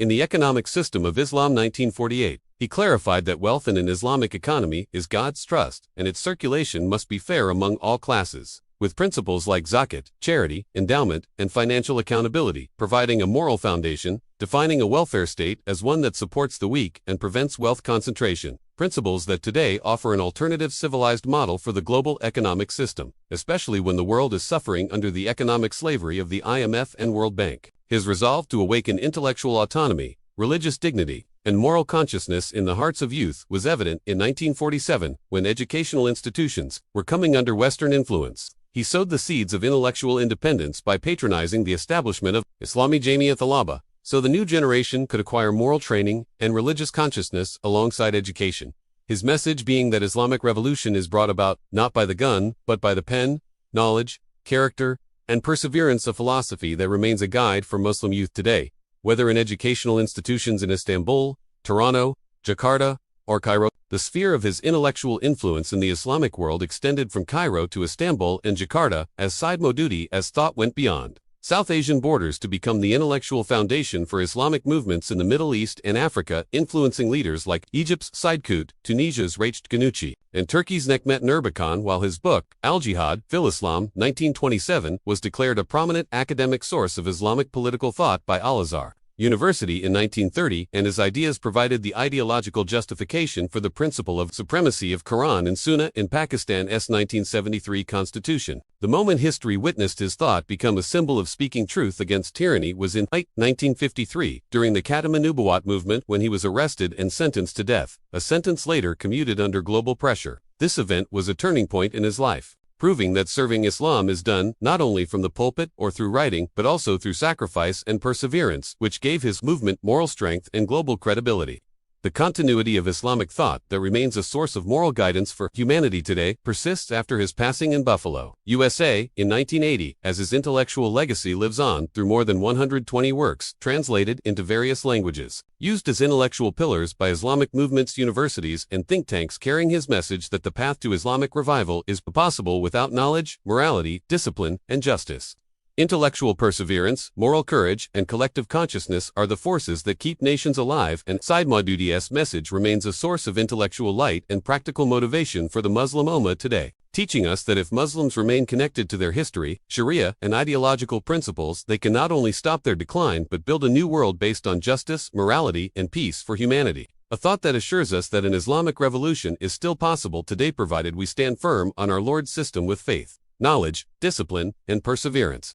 In the Economic System of Islam 1948, he clarified that wealth in an Islamic economy is God's trust, and its circulation must be fair among all classes, with principles like zakat, charity, endowment, and financial accountability, providing a moral foundation, defining a welfare state as one that supports the weak and prevents wealth concentration, principles that today offer an alternative civilized model for the global economic system, especially when the world is suffering under the economic slavery of the IMF and World Bank. His resolve to awaken intellectual autonomy, religious dignity, and moral consciousness in the hearts of youth was evident in 1947 when educational institutions were coming under Western influence. He sowed the seeds of intellectual independence by patronizing the establishment of Islamic Jamiat Talaba, so the new generation could acquire moral training and religious consciousness alongside education. His message being that Islamic revolution is brought about not by the gun, but by the pen, knowledge, character, and perseverance, a philosophy that remains a guide for Muslim youth today, whether in educational institutions in Istanbul, Toronto, Jakarta, or Cairo. The sphere of his intellectual influence in the Islamic world extended from Cairo to Istanbul and Jakarta, as Said Modudi as thought went beyond South Asian borders to become the intellectual foundation for Islamic movements in the Middle East and Africa, influencing leaders like Egypt's Said Qutb, Tunisia's Raiched Ghannouchi, and Turkey's Nekmet Erbakan, while his book, Al-Jihad, Fil Islam, 1927, was declared a prominent academic source of Islamic political thought by Al-Azhar University in 1930, and his ideas provided the ideological justification for the principle of supremacy of Quran and Sunnah in Pakistan's 1973 constitution. The moment history witnessed his thought become a symbol of speaking truth against tyranny was in 1953, during the Khatama Nubuwat movement, when he was arrested and sentenced to death, a sentence later commuted under global pressure. This event was a turning point in his life, proving that serving Islam is done not only from the pulpit or through writing, but also through sacrifice and perseverance, which gave his movement moral strength and global credibility. The continuity of Islamic thought that remains a source of moral guidance for humanity today persists after his passing in Buffalo, USA, in 1980, as his intellectual legacy lives on through more than 120 works translated into various languages, used as intellectual pillars by Islamic movements, universities, and think tanks, carrying his message that the path to Islamic revival is possible without knowledge, morality, discipline, and justice. Intellectual perseverance, moral courage, and collective consciousness are the forces that keep nations alive, and Said Maududi's message remains a source of intellectual light and practical motivation for the Muslim Ummah today, teaching us that if Muslims remain connected to their history, Sharia, and ideological principles, they can not only stop their decline but build a new world based on justice, morality, and peace for humanity. A thought that assures us that an Islamic revolution is still possible today, provided we stand firm on our Lord's system with faith, knowledge, discipline, and perseverance.